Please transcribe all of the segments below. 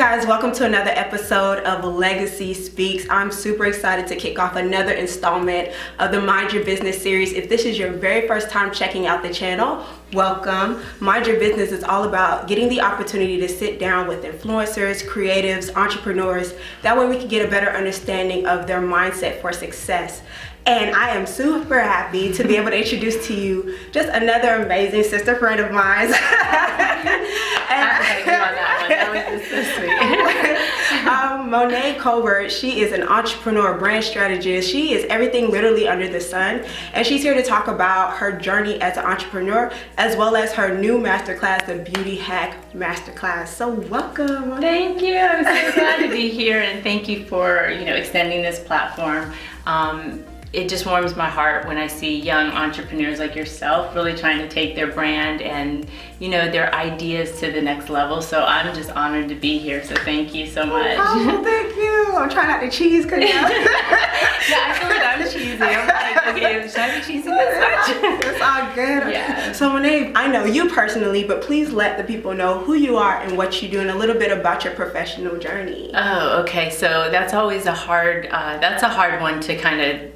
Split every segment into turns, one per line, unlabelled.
guys, welcome to another episode of Legacy Speaks. I'm super excited to kick off another installment of the Mind Your Business series. If this is your very first time checking out the channel, welcome. Mind Your Business is all about getting the opportunity to sit down with influencers, creatives, entrepreneurs. That way we can get a better understanding of their mindset for success. And I am super happy to be able to introduce to you just another amazing sister friend of mine. Monet Colbert. She is an entrepreneur, brand strategist. She is everything literally under the sun. And she's here to talk about her journey as an entrepreneur, as well as her new masterclass, the BeautyHack Masterclass. So welcome, Monet.
Thank you. I'm so glad to be here, and thank you for extending this platform. It just warms my heart when I see young entrepreneurs like yourself really trying to take their brand and their ideas to the next level. So I'm just honored to be here. So thank you so much.
Oh, thank you. I'm trying not to cheese, cause
yeah, I feel like I'm cheesy. I'm like, okay, should I be cheesy this much?
It's all good.
Yeah.
So Monet, I know you personally, but please let the people know who you are and what you do, and a little bit about your professional journey.
Oh, okay. So that's always a hard one to kind of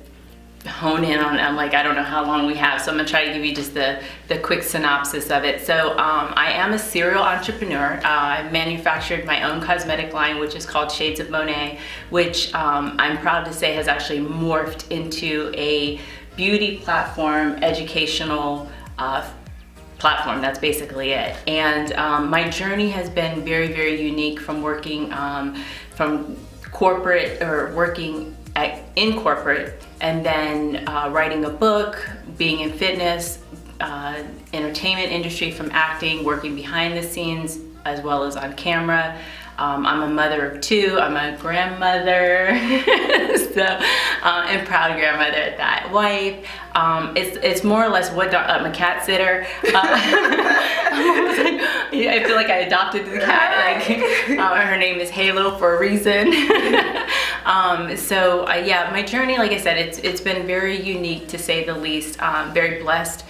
hone in on. I'm like, I don't know how long we have, so I'm gonna try to give you just the quick synopsis of it. So I am a serial entrepreneur. I've manufactured my own cosmetic line, which is called Shades of Monet, which I'm proud to say has actually morphed into a beauty platform, educational platform. That's basically it. And my journey has been very, very unique from working from corporate, or working in corporate, and then writing a book, being in fitness, entertainment industry, from acting, working behind the scenes as well as on camera. I'm a mother of two. I'm a grandmother, and proud grandmother at that. Wife. It's more or less I'm a cat sitter. I feel like I adopted the cat. Her name is Halo for a reason. Yeah, my journey, like I said, it's been very unique to say the least. Very blessed.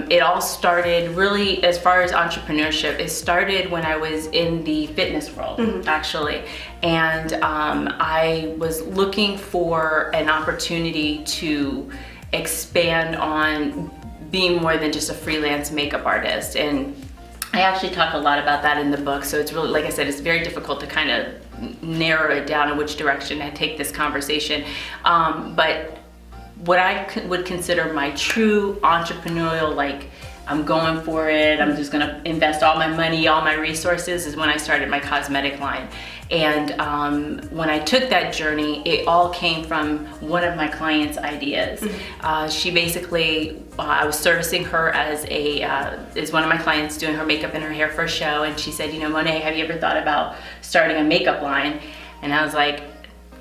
It all started really, as far as entrepreneurship, it started when I was in the fitness world, actually. And I was looking for an opportunity to expand on being more than just a freelance makeup artist. And I actually talk a lot about that in the book. So it's really, like I said, it's very difficult to kind of narrow it down in which direction I take this conversation. But what I would consider my true entrepreneurial, like, I'm going for it, I'm just gonna invest all my money, all my resources, is when I started my cosmetic line. And when I took that journey, it all came from one of my clients' ideas. She basically, I was servicing her as one of my clients, doing her makeup and her hair for a show, and she said, Monet, have you ever thought about starting a makeup line? And I was like,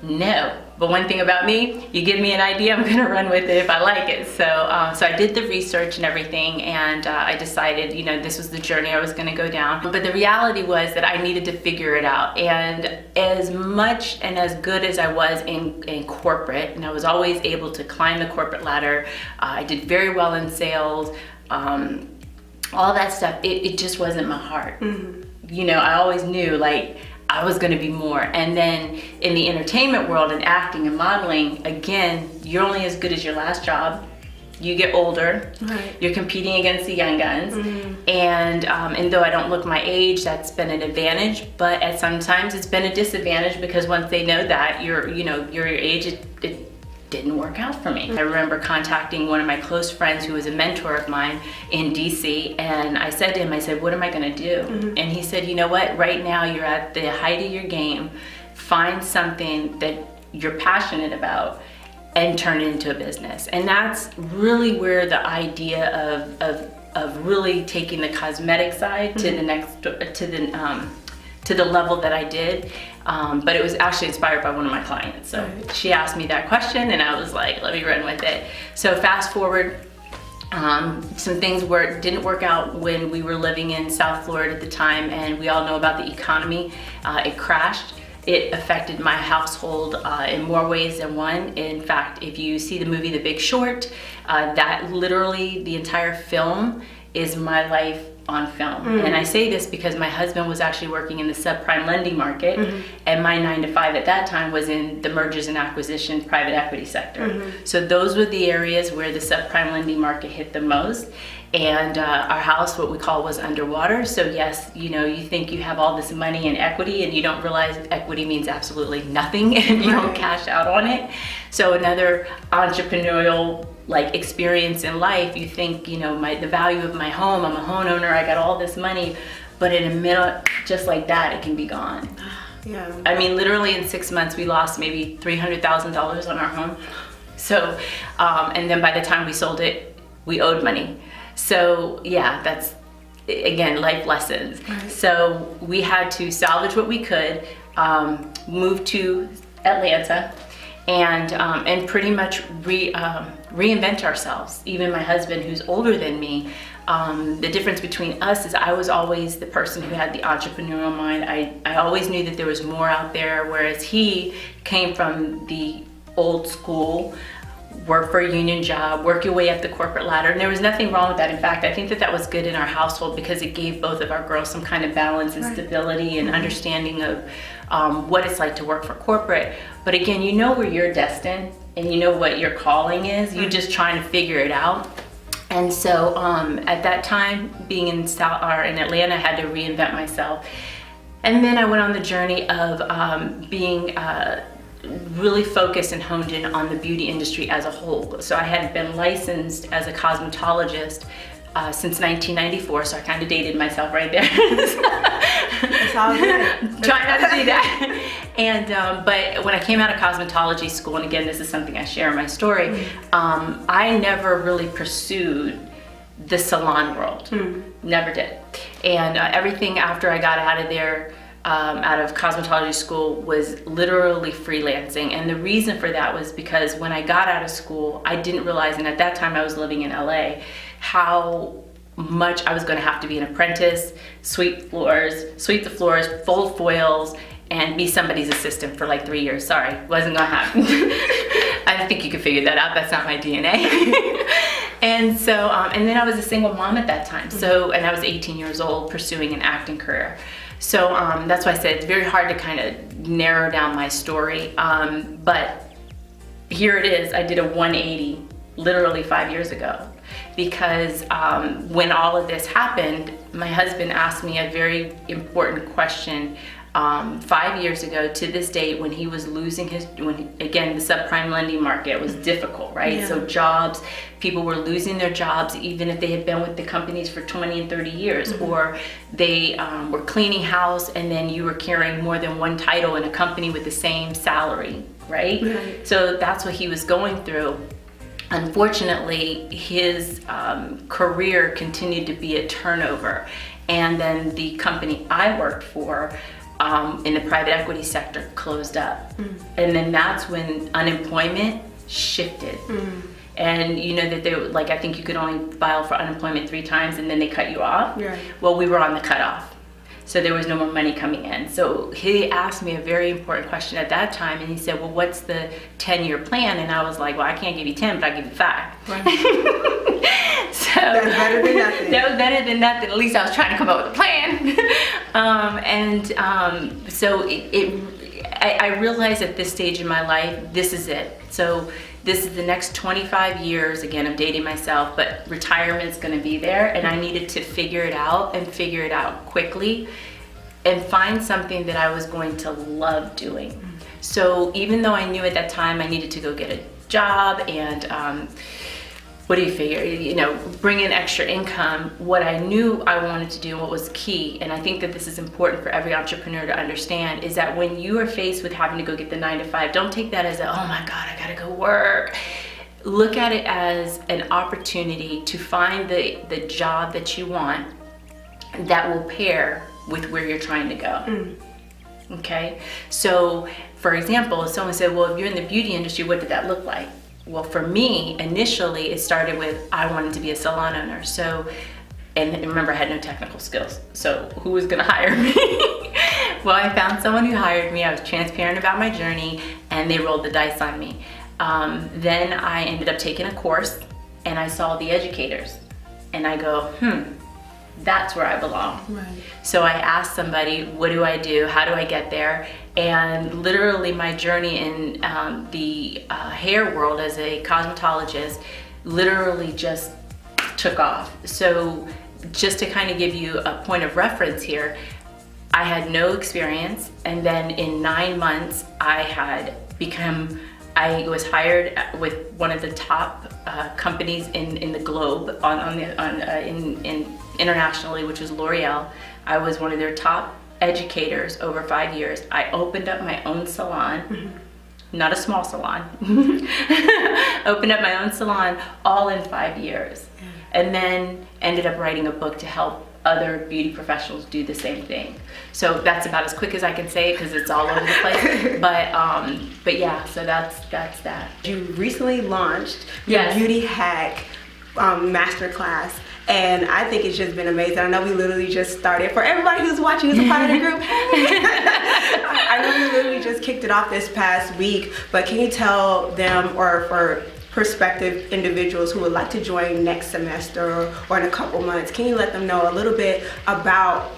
no. But one thing about me, you give me an idea, I'm gonna run with it if I like it. So I did the research and everything, and I decided, this was the journey I was gonna go down. But the reality was that I needed to figure it out. And as much and as good as I was in corporate, and I was always able to climb the corporate ladder, I did very well in sales, all that stuff, it just wasn't my heart. I always knew, like, I was gonna be more. And then in the entertainment world and acting and modeling, again, you're only as good as your last job. You get older, right. You're competing against the young guns. And though I don't look my age, that's been an advantage, but at sometimes it's been a disadvantage, because once they know that you're your age, it didn't work out for me. I remember contacting one of my close friends who was a mentor of mine in DC, and I said to him, what am I gonna do? And he said, you know what, right now you're at the height of your game, find something that you're passionate about and turn it into a business. And that's really where the idea of really taking the cosmetic side to the next, to the level that I did. But it was actually inspired by one of my clients. So she asked me that question, and I was like, let me run with it. So fast forward, some things didn't work out when we were living in South Florida at the time, and we all know about the economy. It crashed. It affected my household in more ways than one. In fact, if you see the movie The Big Short, that literally, the entire film is my life on film. And I say this because my husband was actually working in the subprime lending market, and my 9 to 5 at that time was in the mergers and acquisitions private equity sector. So those were the areas where the subprime lending market hit the most. And our house, what we call, was underwater. So yes, you know, you think you have all this money in equity and you don't realize equity means absolutely nothing if you don't cash out on it. So another entrepreneurial like experience in life, you think, you know, the value of my home, I'm a homeowner, I got all this money, but in a minute, just like that, it can be gone.
Yeah.
I mean, literally in 6 months, we lost maybe $300,000 on our home. So, and then by the time we sold it, we owed money. So yeah, that's, again, life lessons. So we had to salvage what we could, move to Atlanta, and pretty much reinvent ourselves. Even my husband, who's older than me, the difference between us is I was always the person who had the entrepreneurial mind. I always knew that there was more out there, whereas he came from the old school, work for a union job, work your way up the corporate ladder. And there was nothing wrong with that. In fact, I think that that was good in our household because it gave both of our girls some kind of balance and stability and understanding of what it's like to work for corporate. But again, you know where you're destined and you know what your calling is. You're just trying to figure it out. And so at that time, being in Atlanta, I had to reinvent myself. And then I went on the journey of being really focused and honed in on the beauty industry as a whole. So I had been licensed as a cosmetologist since 1994, so I kind of dated myself right there.
It's all good.
Try not to do that. And but when I came out of cosmetology school, and again, this is something I share in my story, I never really pursued the salon world. Never did. And everything after I got out of there, out of cosmetology school, was literally freelancing. And the reason for that was because when I got out of school, I didn't realize, and at that time I was living in LA, how much I was going to have to be an apprentice, sweep the floors, fold foils, and be somebody's assistant for like 3 years. Sorry, wasn't going to happen. I think you could figure that out. That's not my DNA. And so, and then I was a single mom at that time. So, and I was 18 years old pursuing an acting career. So that's why I said it's very hard to kind of narrow down my story. But here it is. I did a 180 literally 5 years ago, because when all of this happened, my husband asked me a very important question 5 years ago to this date, when he was losing again, the subprime lending market was difficult, right?
Yeah.
So jobs, people were losing their jobs even if they had been with the companies for 20 and 30 years, or they were cleaning house and then you were carrying more than one title in a company with the same salary, right? So that's what he was going through. Unfortunately, his career continued to be a turnover. And then the company I worked for in the private equity sector closed up. And then that's when unemployment shifted. And you know that they, like, I think you could only file for unemployment 3 times and then they cut you off. Well, we were on the cutoff. So there was no more money coming in. So he asked me a very important question at that time, and he said, well, what's the 10-year plan? And I was like, well, I can't give you 10, but I'll give you 5. So
that's better than nothing.
That was better than nothing. At least I was trying to come up with a plan. So I realized at this stage in my life, this is it. So this is the next 25 years. Again, I'm dating myself, but retirement's going to be there, and I needed to figure it out, and figure it out quickly, and find something that I was going to love doing. So even though I knew at that time I needed to go get a job and what do you figure, you know, bring in extra income, what I knew I wanted to do and what was key, and I think that this is important for every entrepreneur to understand, is that when you are faced with having to go get the 9 to 5, don't take that as a, oh my God, I gotta go work. Look at it as an opportunity to find the job that you want that will pair with where you're trying to go. Okay, so for example, if someone said, well, if you're in the beauty industry, what did that look like? Well, for me, initially, it started with, I wanted to be a salon owner. So, and remember, I had no technical skills. So who was gonna hire me? Well, I found someone who hired me. I was transparent about my journey, and they rolled the dice on me. Then I ended up taking a course, and I saw the educators. And I go, that's where I belong.
Right.
So I asked somebody, what do I do? How do I get there? And literally my journey in the hair world as a cosmetologist literally just took off. So just to kind of give you a point of reference here, I had no experience, and then in 9 months I was hired with one of the top companies in the globe internationally, which was L'Oreal. I was one of their top educators over 5 years. I opened up my own salon, not a small salon. Opened up my own salon all in 5 years, and then ended up writing a book to help other beauty professionals do the same thing. So that's about as quick as I can say it because it's all over the place. But yeah, so that's that.
You recently launched your
Yes.
BeautyHack masterclass, and I think it's just been amazing. I know we literally just started. For everybody who's watching who's a part of the group, I know we literally just kicked it off this past week, but can you tell them, or for prospective individuals who would like to join next semester or in a couple months, can you let them know a little bit about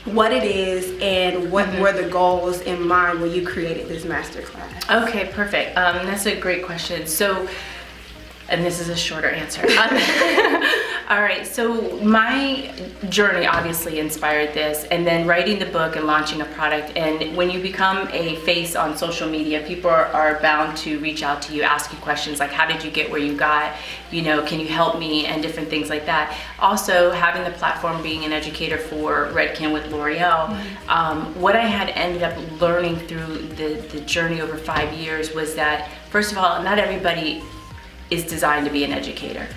what it is and what were the goals in mind when you created this masterclass?
Okay, perfect. That's a great question. So, and this is a shorter answer. All right, so my journey obviously inspired this, and then writing the book and launching a product. And when you become a face on social media, people are bound to reach out to you, ask you questions like, how did you get where you got? You know, can you help me? And different things like that. Also, having the platform, being an educator for Redken with L'Oreal, what I had ended up learning through the journey over 5 years was that, first of all, not everybody is designed to be an educator.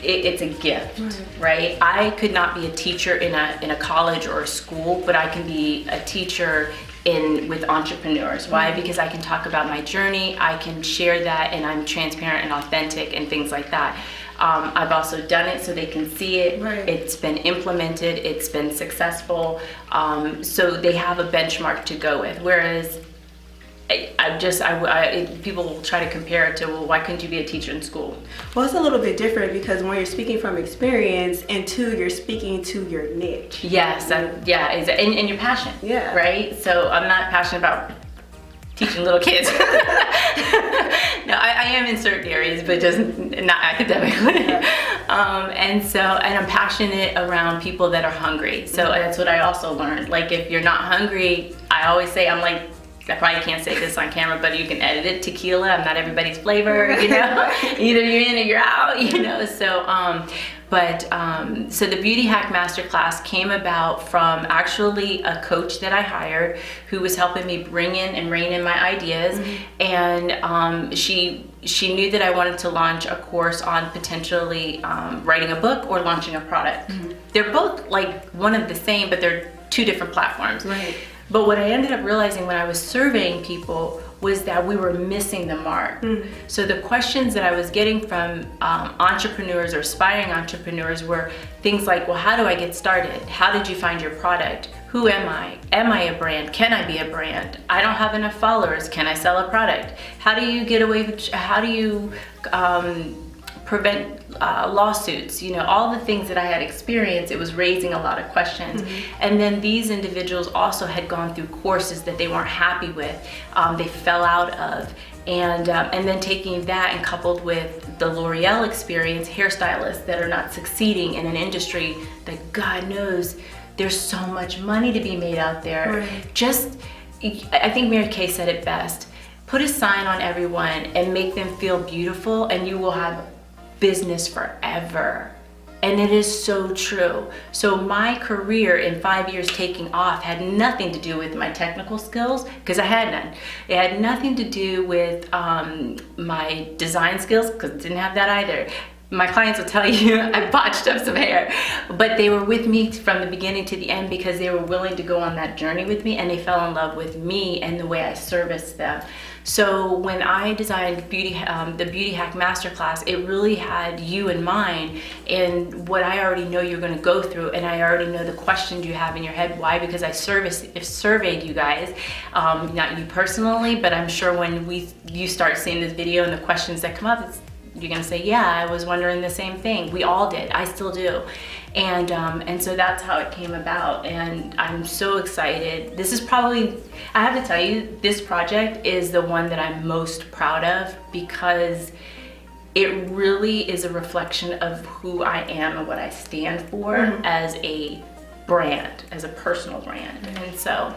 It's a gift, right? I could not be a teacher in a college or a school, but I can be a teacher with entrepreneurs. Why? Because I can talk about my journey, I can share that, and I'm transparent and authentic and things like that. I've also done it so they can see it.
Right.
It's been implemented, it's been successful, so they have a benchmark to go with. Whereas people will try to compare it to, well, why couldn't you be a teacher in school?
Well, it's a little bit different because when you're speaking from experience, and two, you're speaking to your niche.
Yes, and your passion.
Yeah.
Right? So I'm not passionate about teaching little kids. No, I am in certain areas, but just not academically. And I'm passionate around people that are hungry. So that's what I also learned. Like, if you're not hungry, I always say, I probably can't say this on camera, but you can edit it. Tequila, I'm not everybody's flavor, you know. Either you're in or you're out, you know. So, so the BeautyHack Masterclass came about from actually a coach that I hired who was helping me bring in and rein in my ideas, and she knew that I wanted to launch a course on potentially writing a book or launching a product. They're both like one of the same, but they're two different platforms.
Right.
But what I ended up realizing when I was surveying people was that we were missing the mark. So the questions that I was getting from entrepreneurs or aspiring entrepreneurs were things like, well, how do I get started? How did you find your product? Who am I? Am I a brand? Can I be a brand? I don't have enough followers. Can I sell a product? How do you get away with, how do you prevent lawsuits? You know, all the things that I had experienced, it was raising a lot of questions. And then these individuals also had gone through courses that they weren't happy with, they fell out of. And then taking that and coupled with the L'Oreal experience, hairstylists that are not succeeding in an industry that God knows there's so much money to be made out there. I think Mary Kay said it best, put a sign on everyone and make them feel beautiful, and you will have business forever. And it is so true. So my career in 5 years taking off had nothing to do with my technical skills, because I had none. It had nothing to do with my design skills, because I didn't have that either. My clients will tell you I botched up some hair, but they were with me from the beginning to the end because they were willing to go on that journey with me, and they fell in love with me and the way I serviced them. So when I designed the BeautyHack Masterclass, it really had you in mind and what I already know you're going to go through, and I already know the questions you have in your head. Why? Because I surveyed you guys, not you personally, but I'm sure when you start seeing this video and the questions that come up, you're gonna say, yeah, I was wondering the same thing. We all did. I still do. And so that's how it came about. And I'm so excited. This is probably, I have to tell you, this project is the one that I'm most proud of, because it really is a reflection of who I am and what I stand for as a brand, as a personal brand. And so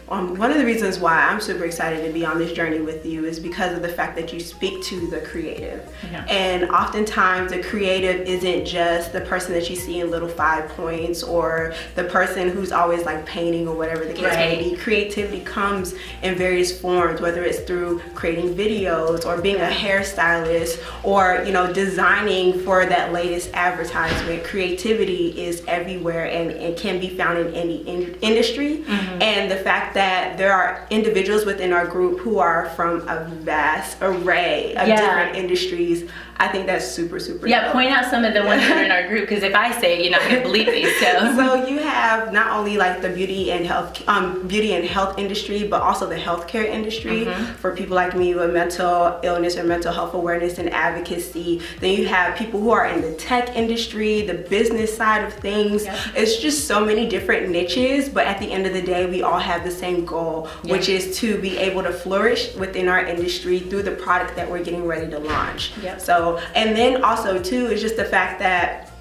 one of the reasons why I'm super excited to be on this journey with you is because of the fact that you speak to the creative. And oftentimes the creative isn't just the person that you see in Little 5 Points, or the person who's always like painting or whatever the case may be. Creativity comes in various forms, whether it's through creating videos or being a hairstylist, or designing for that latest advertisement. Creativity is everywhere, and it can be found in any industry. And the fact that there are individuals within our group who are from a vast array of different industries, I think that's super, super dope.
Point out some of the ones that are in our group, because if I say it, you're not gonna believe me.
So you have not only like the beauty and health industry, but also the healthcare industry for people like me with mental illness or mental health awareness and advocacy. Then you have people who are in the tech industry, the business side of things. It's just so many different niches, but at the end of the day, we all have the same goal, which is to be able to flourish within our industry through the product that we're getting ready to launch. So, and then also too is just the fact that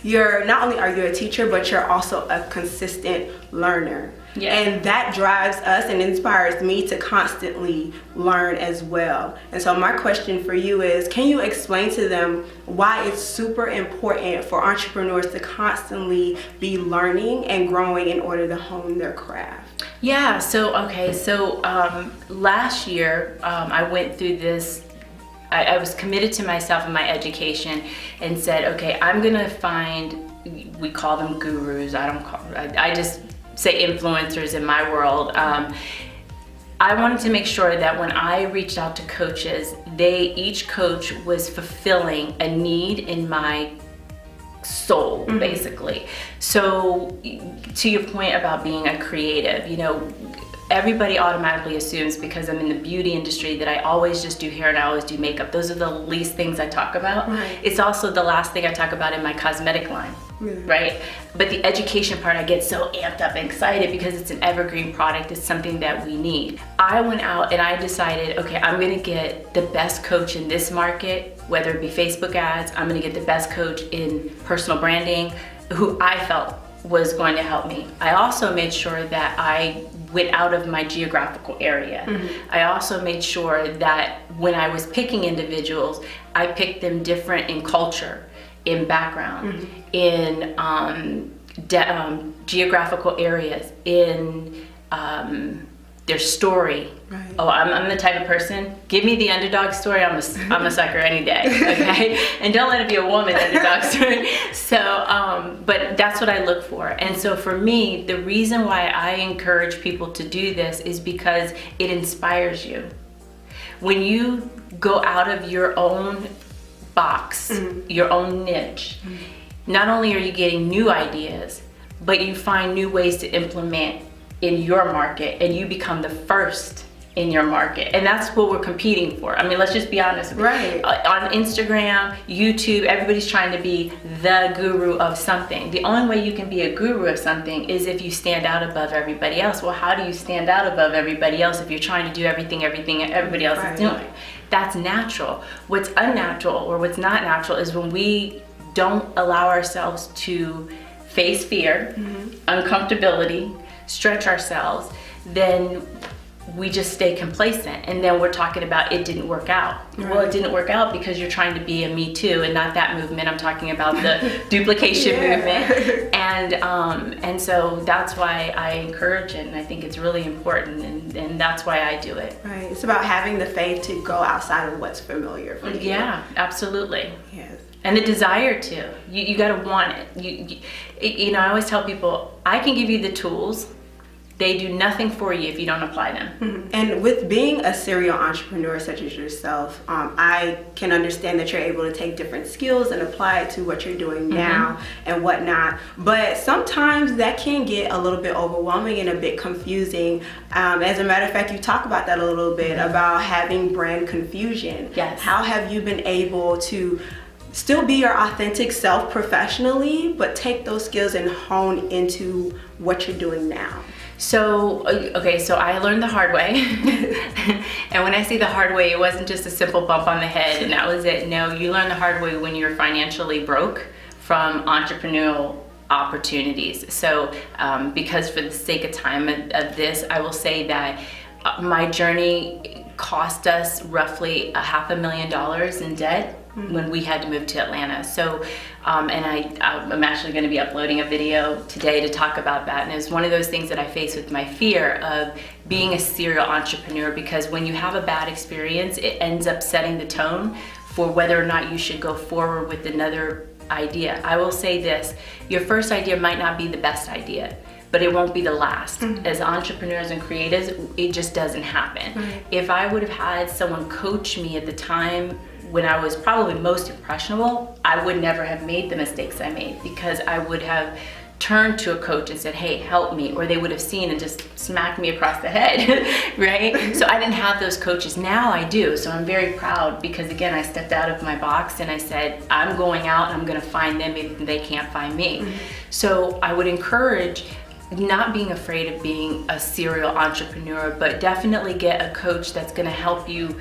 you're not only are you a teacher, but you're also a consistent learner. And that drives us and inspires me to constantly learn as well. And so my question for you is, can you explain to them why it's super important for entrepreneurs to constantly be learning and growing in order to hone their craft?
Last year I went through this. I was committed to myself and my education, and said, okay, I'm gonna find, we call them gurus, I just say influencers in my world. I wanted to make sure that when I reached out to coaches, each coach was fulfilling a need in my soul, basically. So to your point about being a creative, everybody automatically assumes, because I'm in the beauty industry, that I always just do hair and I always do makeup. Those are the least things I talk about. It's also the last thing I talk about in my cosmetic line, right? But the education part, I get so amped up and excited because it's an evergreen product. It's something that we need. I went out and I decided, okay, I'm gonna get the best coach in this market, whether it be Facebook ads. I'm gonna get the best coach in personal branding, who I felt was going to help me. I also made sure that I went out of my geographical area. I also made sure that when I was picking individuals, I picked them different in culture, in background, in geographical areas, in their story. Oh, I'm the type of person, give me the underdog story, I'm a sucker any day, okay? And don't let it be a woman underdog story. So, but that's what I look for. And so for me, the reason why I encourage people to do this is because it inspires you. When you go out of your own box, your own niche, not only are you getting new ideas, but you find new ways to implement in your market, and you become the first in your market. And that's what we're competing for. I mean, let's just be honest. On Instagram, YouTube, everybody's trying to be the guru of something. The only way you can be a guru of something is if you stand out above everybody else. Well, how do you stand out above everybody else if you're trying to do everything everybody else is doing? That's natural. What's unnatural, or what's not natural, is when we don't allow ourselves to face fear, uncomfortability, stretch ourselves, then we just stay complacent, and then we're talking about it didn't work out. Well, it didn't work out because you're trying to be a Me Too, and not that movement. I'm talking about the duplication movement, and so that's why I encourage it, and I think it's really important, and that's why I do it.
It's about having the faith to go outside of what's familiar for you.
Yeah, absolutely. And the desire to. You got to want it. I always tell people, I can give you the tools They do nothing for you if you don't apply them.
Mm-hmm. And with being a serial entrepreneur such as yourself, I can understand that you're able to take different skills and apply it to what you're doing now and whatnot. But sometimes that can get a little bit overwhelming and a bit confusing. As a matter of fact, you talk about that a little bit about having brand confusion.
Yes.
How have you been able to still be your authentic self professionally, but take those skills and hone into what you're doing now?
So, okay, so I learned the hard way. And when I say the hard way, it wasn't just a simple bump on the head and that was it. No, you learn the hard way when you're financially broke from entrepreneurial opportunities. So, because for the sake of time of this, I will say that my journey cost us roughly $500,000 in debt when we had to move to Atlanta. So, and I'm actually going to be uploading a video today to talk about that. And it's one of those things that I face with my fear of being a serial entrepreneur, because when you have a bad experience, it ends up setting the tone for whether or not you should go forward with another idea. I will say this, your first idea might not be the best idea, but it won't be the last. As entrepreneurs and creatives, it just doesn't happen. If I would have had someone coach me at the time when I was probably most impressionable, I would never have made the mistakes I made, because I would have turned to a coach and said, hey, help me, or they would have seen and just smacked me across the head, right? So I didn't have those coaches. Now I do, so I'm very proud, because again, I stepped out of my box and I said, I'm going out and I'm gonna find them if they can't find me. So I would encourage not being afraid of being a serial entrepreneur, but definitely get a coach that's gonna help you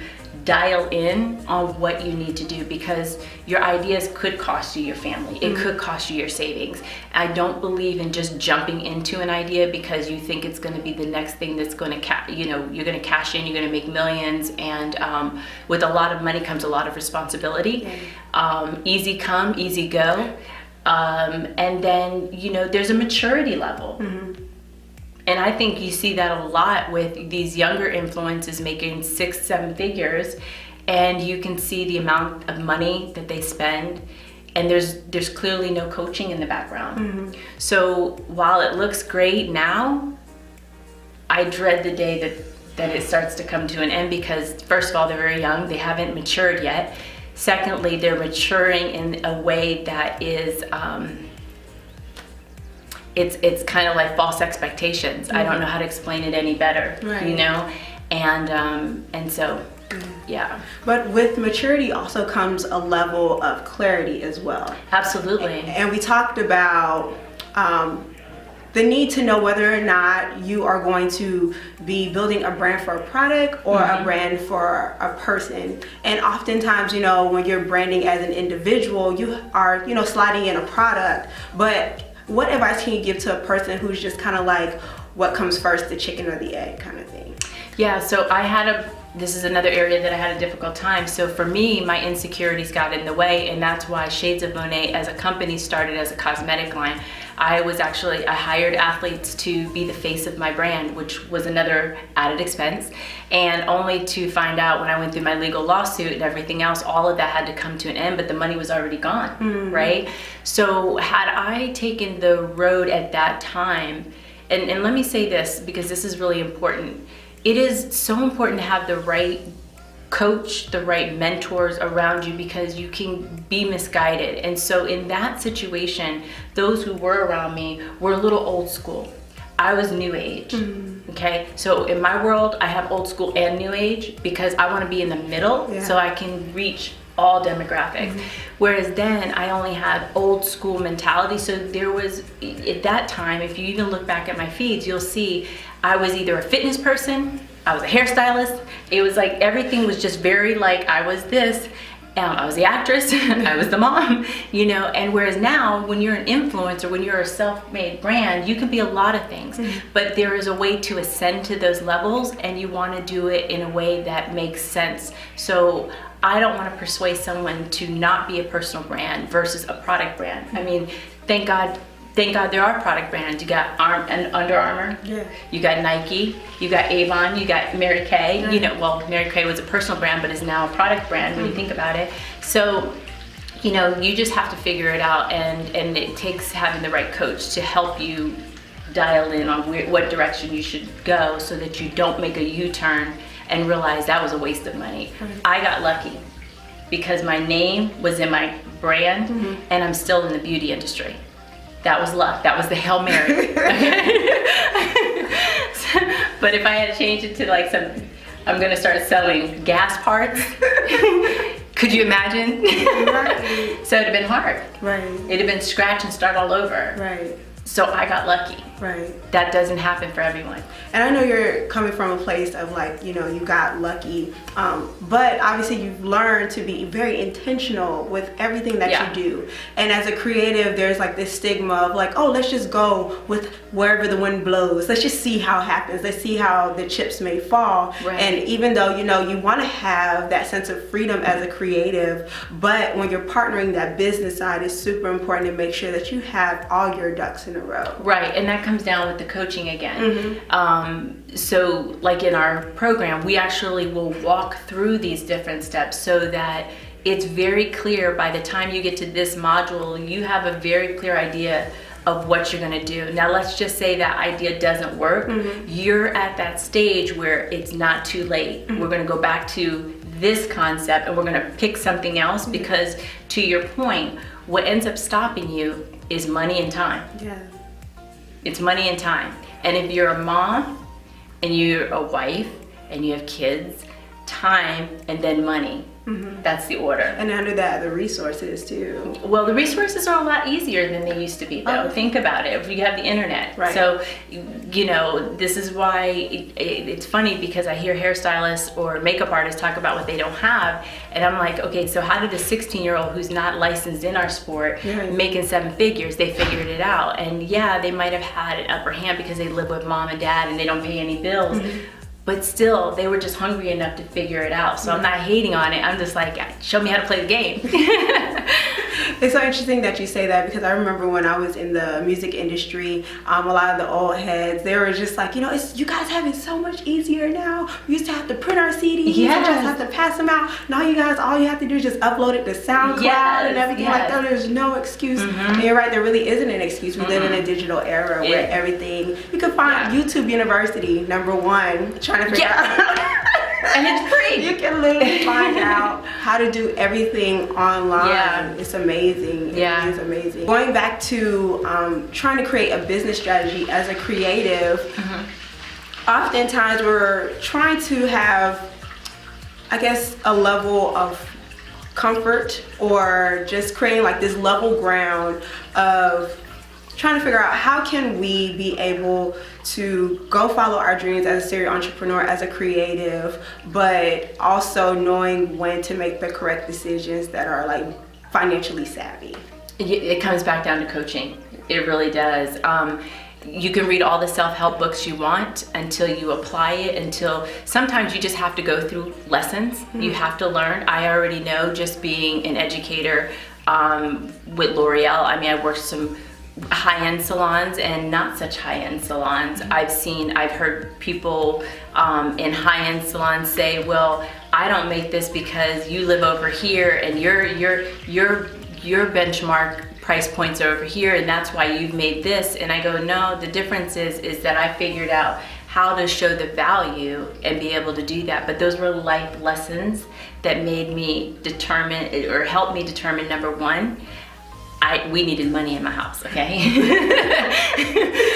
dial in on what you need to do, because your ideas could cost you your family. It could cost you your savings. I don't believe in just jumping into an idea because you think it's going to be the next thing that's going to, you're going to cash in, you're going to make millions, and with a lot of money comes a lot of responsibility. Easy come, easy go. And then, there's a maturity level. And I think you see that a lot with these younger influencers making 6-7 figures, and you can see the amount of money that they spend, and there's clearly no coaching in the background. So while it looks great now, I dread the day that it starts to come to an end, because first of all, they're very young, they haven't matured yet. Secondly, they're maturing in a way that is it's kind of like false expectations. I don't know how to explain it any better, and so yeah.
But with maturity also comes a level of clarity as well.
Absolutely.
And we talked about the need to know whether or not you are going to be building a brand for a product or a brand for a person. And oftentimes, when you're branding as an individual, you are, sliding in a product. But what advice can you give to a person who's just kind of like, what comes first, the chicken or the egg kind of thing?
Yeah, so this is another area that I had a difficult time. So for me, my insecurities got in the way, and that's why Shades of Monet as a company started as a cosmetic line. I hired athletes to be the face of my brand, which was another added expense, and only to find out when I went through my legal lawsuit and everything else, all of that had to come to an end, but the money was already gone, right? So had I taken the road at that time, and let me say this, because this is really important, it is so important to have the right coach, the right mentors around you, because you can be misguided. And so in that situation, those who were around me were a little old school. I was new age. Okay, so in my world, I have old school and new age because I want to be in the middle so I can reach all demographics. Whereas then I only had old school mentality. So there was, at that time, if you even look back at my feeds, you'll see I was either a fitness person, I was a hairstylist. It was like everything was just very like I was this. I was the actress, I was the mom, and whereas now when you're an influencer, when you're a self-made brand, you can be a lot of things, but there is a way to ascend to those levels, and you want to do it in a way that makes sense. So I don't want to persuade someone to not be a personal brand versus a product brand. I mean, thank God there are product brands. You got Under Armour, you got Nike, you got Avon, you got Mary Kay. Mary Kay was a personal brand, but is now a product brand when you think about it. So, you just have to figure it out, and it takes having the right coach to help you dial in on what direction you should go so that you don't make a U-turn and realize that was a waste of money. I got lucky because my name was in my brand and I'm still in the beauty industry. That was luck. That was the Hail Mary. But if I had to change it to like I'm gonna start selling gas parts. Could you imagine?
Right.
So it'd have been hard.
Right.
It'd have been scratch and start all over.
Right.
So I got lucky.
Right.
That doesn't happen for everyone.
And I know you're coming from a place of like, you know, you got lucky, but obviously you've learned to be very intentional with everything that you do. And as a creative, there's like this stigma of like, oh, let's just go with wherever the wind blows. Let's just see how it happens. Let's see how the chips may fall.
Right.
And even though, you know, you want to have that sense of freedom as a creative, but when you're partnering that business side, it's super important to make sure that you have all your ducks in a row.
Right, and that comes down with the coaching again. So like in our program, we actually will walk through these different steps so that it's very clear by the time you get to this module, you have a very clear idea of what you're gonna do. Now let's just say that idea doesn't work. You're at that stage where it's not too late. We're gonna go back to this concept and we're gonna pick something else because to your point, what ends up stopping you is money and time.
Yeah.
It's money and time. And if you're a mom and you're a wife and you have kids, time and then money. That's the order. And
under that, the resources too.
Well, the resources are a lot easier than they used to be though. Think about it. If you have the internet.
Right.
So, you know, this is why it's funny because I hear hairstylists or makeup artists talk about what they don't have. And I'm like, okay, so how did a 16-year-old who's not licensed in our sport making 7 figures, they figured it out. And yeah, they might have had an upper hand because they live with mom and dad and they don't pay any bills. But still, they were just hungry enough to figure it out. So I'm not hating on it. I'm just like, show me how to play the game.
It's so interesting that you say that because I remember when I was in the music industry, a lot of the old heads, they were just like, you know, you guys have it so much easier now. We used to have to print our CDs and just have to pass them out. Now you guys, all you have to do is just upload it to SoundCloud and everything like that. There's no excuse. And you're right, there really isn't an excuse. We live in a digital era where everything, you can find YouTube University, #1, trying to figure out.
And it's free.
You can literally find out how to do everything online. It's amazing. It is amazing. Going back to trying to create a business strategy as a creative, oftentimes we're trying to have, I guess, a level of comfort or just creating like this level ground of trying to figure out how can we be able to go follow our dreams as a serial entrepreneur, as a creative, but also knowing when to make the correct decisions that are like financially savvy.
It comes back down to coaching. It really does. You can read all the self-help books you want until you apply it, until sometimes you just have to go through lessons. You have to learn. I already know just being an educator with L'Oreal. I mean, I worked some high-end salons and not such high-end salons. I've heard people in high-end salons say, well, I don't make this because you live over here and your benchmark price points are over here and that's why you've made this. And I go, no, the difference is that I figured out how to show the value and be able to do that. But those were life lessons that made me determine or helped me determine, #1, we needed money in my house, okay?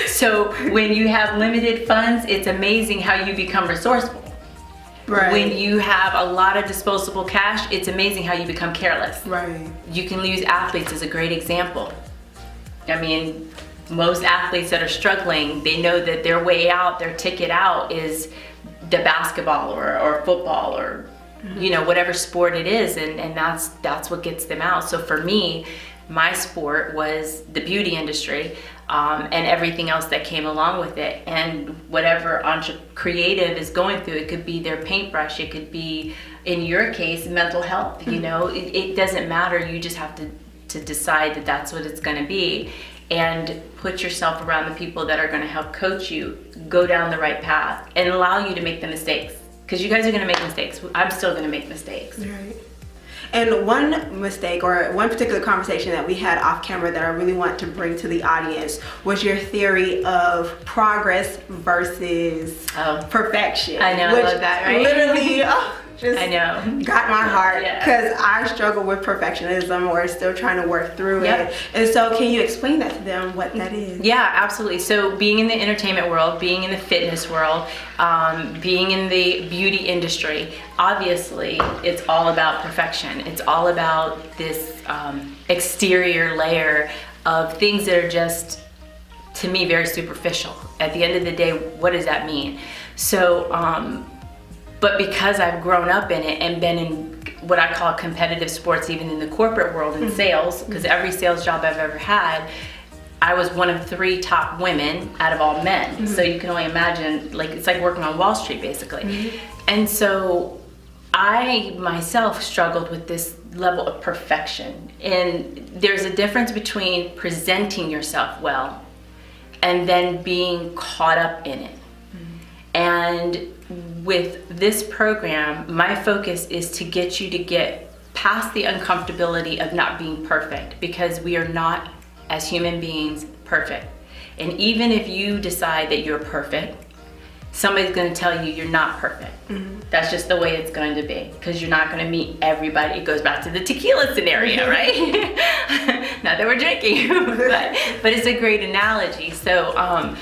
So when you have limited funds, it's amazing how you become resourceful.
Right.
When you have a lot of disposable cash, it's amazing how you become careless.
Right.
You can use athletes as a great example. I mean, most athletes that are struggling, they know that their way out, their ticket out is the basketball or football or you know, whatever sport it is, and that's what gets them out. So for me, my sport was the beauty industry and everything else that came along with it. And whatever creative is going through, it could be their paintbrush, it could be, in your case, mental health. You know, it doesn't matter. You just have to decide that that's what it's going to be, and put yourself around the people that are going to help coach you go down the right path and allow you to make the mistakes. Because you guys are going to make mistakes. I'm still going to make mistakes.
Right. And one mistake or one particular conversation that we had off camera that I really want to bring to the audience was your theory of progress versus perfection.
I know, I love that, right?
Literally, just
I know.
got my heart, because I struggle with perfectionism or still trying to work through it. And so can you explain that to them, what that is?
Yeah, absolutely. So being in the entertainment world, being in the fitness world, being in the beauty industry, obviously it's all about perfection. It's all about this exterior layer of things that are just, to me, very superficial. At the end of the day, what does that mean? So, but because I've grown up in it and been in what I call competitive sports, even in the corporate world in sales, because every sales job I've ever had, I was one of 3 top women out of all men. So you can only imagine, like, it's like working on Wall Street, basically. And so I myself struggled with this level of perfection. And there's a difference between presenting yourself well and then being caught up in it. And with this program, my focus is to get you to get past the uncomfortability of not being perfect, because we are not, as human beings, perfect. And even if you decide that you're perfect, somebody's going to tell you you're not perfect. That's just the way it's going to be, because you're not going to meet everybody. It goes back to the tequila scenario, right? Not that we're drinking, but it's a great analogy. So,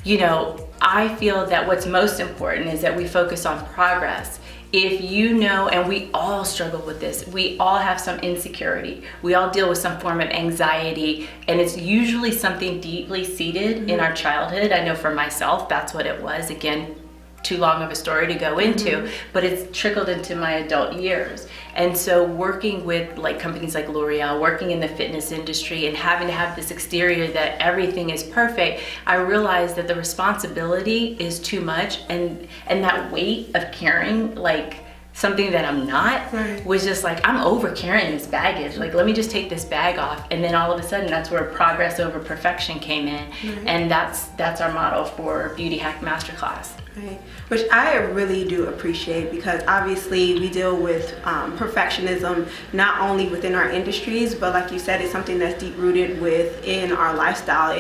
you know, I feel that what's most important is that we focus on progress. If you know, and we all struggle with this, we all have some insecurity. We all deal with some form of anxiety, and it's usually something deeply seated in our childhood. I know for myself, that's what it was. Again, too long of a story to go into, but it's trickled into my adult years. And so working with like companies like L'Oreal, working in the fitness industry and having to have this exterior that everything is perfect, I realized that the responsibility is too much, and that weight of carrying like something that I'm not was just like, I'm over carrying this baggage. Like, let me just take this bag off. And then all of a sudden, that's where progress over perfection came in. And that's our motto for BeautyHack Masterclass.
Right. Which I really do appreciate, because obviously we deal with perfectionism not only within our industries, but like you said, it's something that's deep rooted within our lifestyle.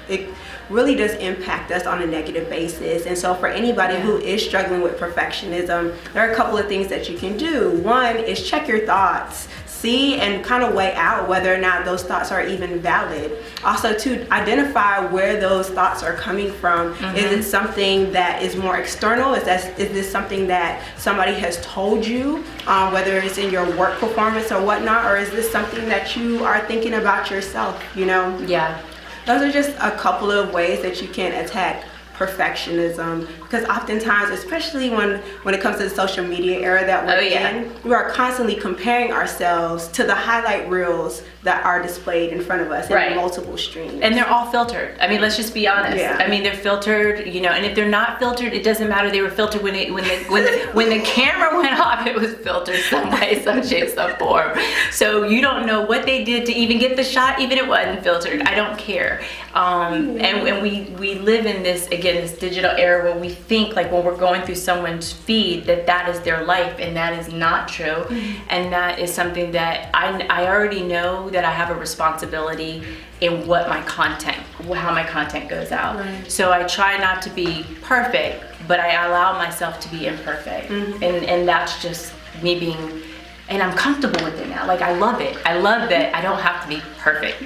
It really does impact us on a negative basis. And so for anybody who is struggling with perfectionism, there are a couple of things that you can do. One is check your thoughts. See and kind of weigh out whether or not those thoughts are even valid. Also, to identify where those thoughts are coming from. Is it something that is more external? Is this something that somebody has told you, whether it's in your work performance or whatnot, or is this something that you are thinking about yourself, you know?
Yeah.
Those are just a couple of ways that you can attack perfectionism, because oftentimes, especially when it comes to the social media era that we're in, we are constantly comparing ourselves to the highlight reels that are displayed in front of us in multiple streams.
And they're all filtered. I mean, let's just be honest. I mean, they're filtered, you know, and if they're not filtered, it doesn't matter. They were filtered when the camera went off, it was filtered some way, some shape, some form. So you don't know what they did to even get the shot, even if it wasn't filtered. I don't care. And we live in this, again, this digital era where we think, like, when we're going through someone's feed, that is their life, and that is not true. And that is something that I already know that I have a responsibility in what my content, how my content goes out. So I try not to be perfect, but I allow myself to be imperfect. And that's just me being, and I'm comfortable with it now. Like, I love it. I love that I don't have to be perfect,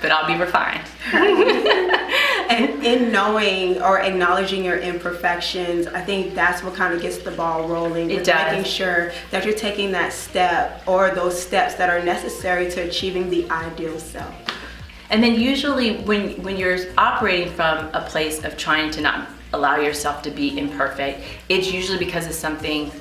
but I'll be refined.
And in knowing or acknowledging your imperfections, I think that's what kind of gets the ball rolling.
It does.
Making sure that you're taking that step or those steps that are necessary to achieving the ideal self.
And then usually when you're operating from a place of trying to not allow yourself to be imperfect, it's usually because of something,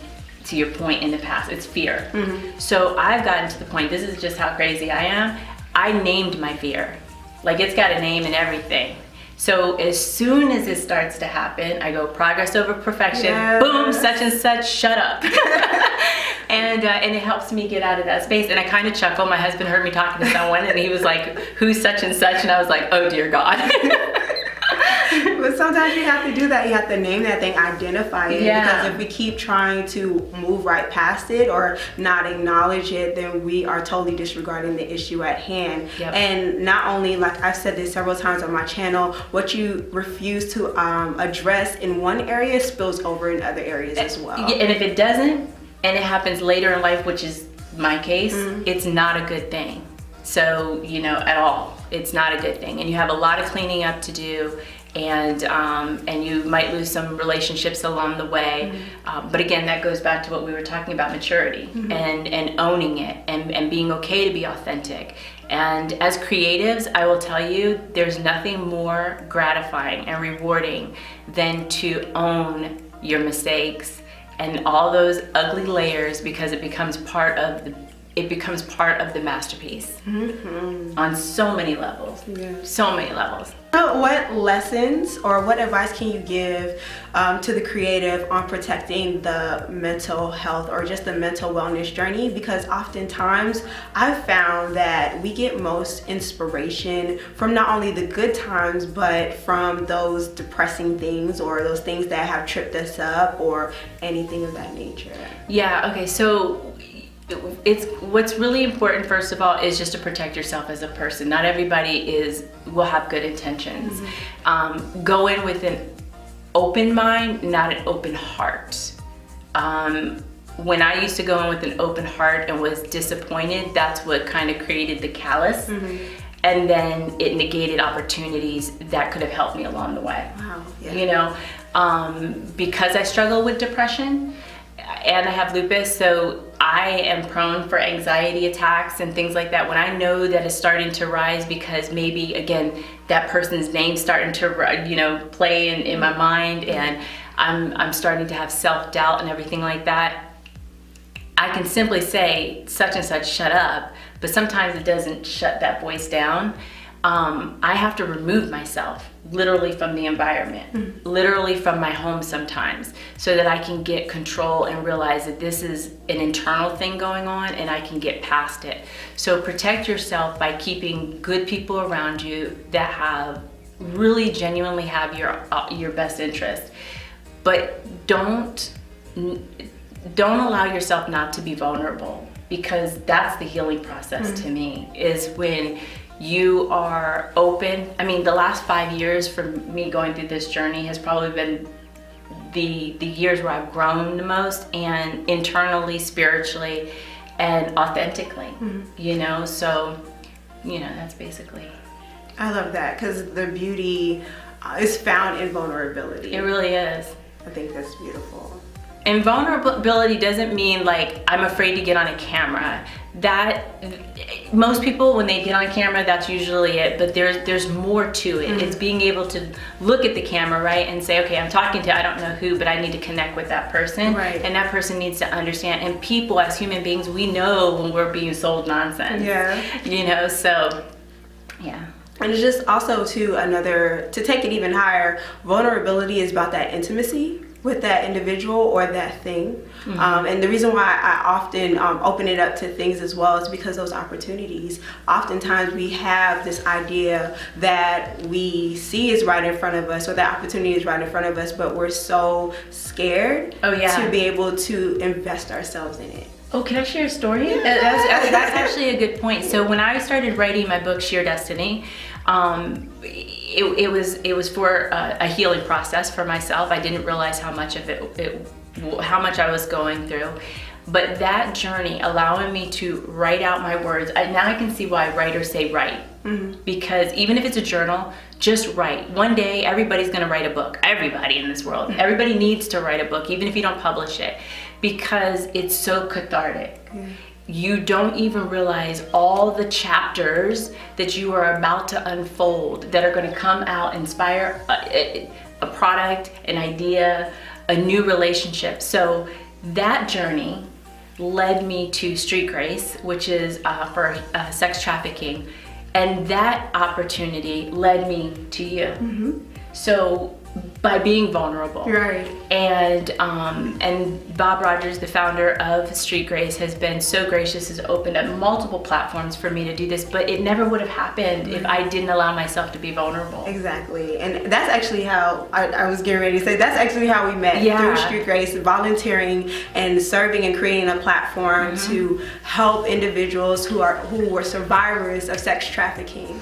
to your point, in the past. It's fear. So I've gotten to the point, this is just how crazy I am, I named my fear. Like, it's got a name and everything. So as soon as it starts to happen, I go progress over perfection, boom, such and such, shut up. And it helps me get out of that space. And I kind of chuckle. My husband heard me talking to someone and he was like, who's such and such? And I was like, oh dear God.
But But sometimes you have to do that. You have to name that thing, identify it.
Yeah.
Because if we keep trying to move right past it or not acknowledge it, then we are totally disregarding the issue at hand.
Yep.
And not only, like I've said this several times on my channel, what you refuse to address in one area spills over in other areas as well.
And if it doesn't, and it happens later in life, which is my case, it's not a good thing. So, you know, at all, it's not a good thing. And you have a lot of cleaning up to do, and you might lose some relationships along the way. But again, that goes back to what we were talking about, maturity and owning it and being okay to be authentic. And as creatives, I will tell you, there's nothing more gratifying and rewarding than to own your mistakes and all those ugly layers, because it becomes part of the masterpiece on so many levels. So many levels.
So what lessons or what advice can you give to the creative on protecting the mental health or just the mental wellness journey? Because oftentimes I've found that we get most inspiration from not only the good times, but from those depressing things or those things that have tripped us up or anything of that nature.
Yeah, okay, so it's what's really important, first of all, is just to protect yourself as a person. Not everybody will have good intentions. Go in with an open mind, not an open heart. When I used to go in with an open heart and was disappointed, that's what kind of created the callous. And then it negated opportunities that could have helped me along the way.
Wow. Yeah.
You know, because I struggle with depression and I have lupus, so I am prone for anxiety attacks and things like that. When I know that it's starting to rise because maybe, again, that person's name's starting to, you know, play in my mind, and I'm starting to have self-doubt and everything like that, I can simply say, such and such, shut up. But sometimes it doesn't shut that voice down. I have to remove myself literally from the environment, literally from my home sometimes, so that I can get control and realize that this is an internal thing going on and I can get past it. So protect yourself by keeping good people around you that have really genuinely have your best interest. But don't allow yourself not to be vulnerable, because that's the healing process to me, is when you are open. I mean, the last 5 years for me going through this journey has probably been the years where I've grown the most, and internally, spiritually, and authentically, you know? So, you know, that's basically.
I love that, because the beauty is found in vulnerability.
It really is.
I think that's beautiful.
And vulnerability doesn't mean like I'm afraid to get on a camera. That most people, when they get on camera, that's usually it. But there's more to it. It's being able to look at the camera, right, and say, okay, I'm talking to I don't know who, but I need to connect with that person,
right,
and that person needs to understand. And people, as human beings, we know when we're being sold nonsense.
Yeah.
You know, so yeah.
And it's just also to take it even higher, vulnerability is about that intimacy with that individual or that thing. And the reason why I often open it up to things as well is because those opportunities, oftentimes we have this idea that we see is right in front of us, or that opportunity is right in front of us, but we're so scared to be able to invest ourselves in it.
Oh, can I share a story?
Yeah.
That's actually a good point. So when I started writing my book, Sheer Destiny, it was for a healing process for myself. I didn't realize how much of how much I was going through. But that journey, allowing me to write out my words, now I can see why writers say write. Because even if it's a journal, just write. One day, everybody's gonna write a book. Everybody in this world. Everybody needs to write a book, even if you don't publish it, because it's so cathartic. You don't even realize all the chapters that you are about to unfold that are going to come out, inspire a product, an idea, a new relationship. So that journey led me to Street Grace, which is for sex trafficking. And that opportunity led me to you. So by being vulnerable.
Right.
And Bob Rogers, the founder of Street Grace, has been so gracious, has opened up multiple platforms for me to do this, but it never would have happened if I didn't allow myself to be vulnerable.
Exactly. And that's actually how I was getting ready to say, that's actually how we met, through Street Grace, volunteering and serving and creating a platform to help individuals who were survivors of sex trafficking.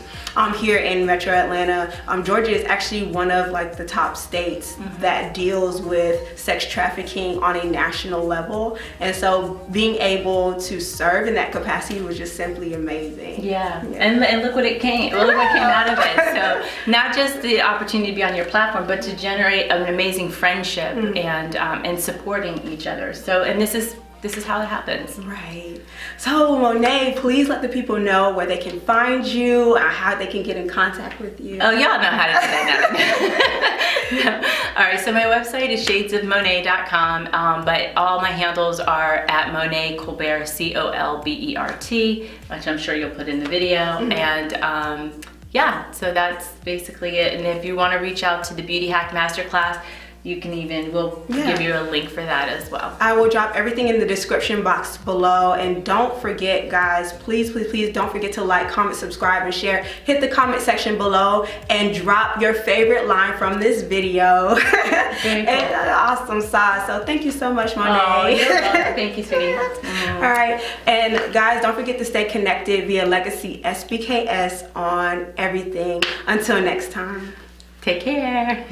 Here in Metro Atlanta, Georgia is actually one of like the top states that deals with sex trafficking on a national level, and so being able to serve in that capacity was just simply amazing.
And look what it came. Look what came out of it. So not just the opportunity to be on your platform, but to generate an amazing friendship and supporting each other. So, and this is how it happens.
Right. So Monet, please let the people know where they can find you, how they can get in contact with you.
Oh, y'all know how to do that now. No. All right, so my website is shadesofmonet.com, but all my handles are at Monet Colbert, Colbert, which I'm sure you'll put in the video. And yeah, so that's basically it. And if you want to reach out to the BeautyHack Masterclass, you can we'll give you a link for that as well.
I will drop everything in the description box below. And don't forget, guys, please don't forget to like, comment, subscribe, and share. Hit the comment section below and drop your favorite line from this video.
Very cool.
And awesome sauce. So thank you so much, Monet.
Oh, you're welcome. Thank you, sweetie.
All right. And guys, don't forget to stay connected via Legacy SBKS on everything. Until next time.
Take care.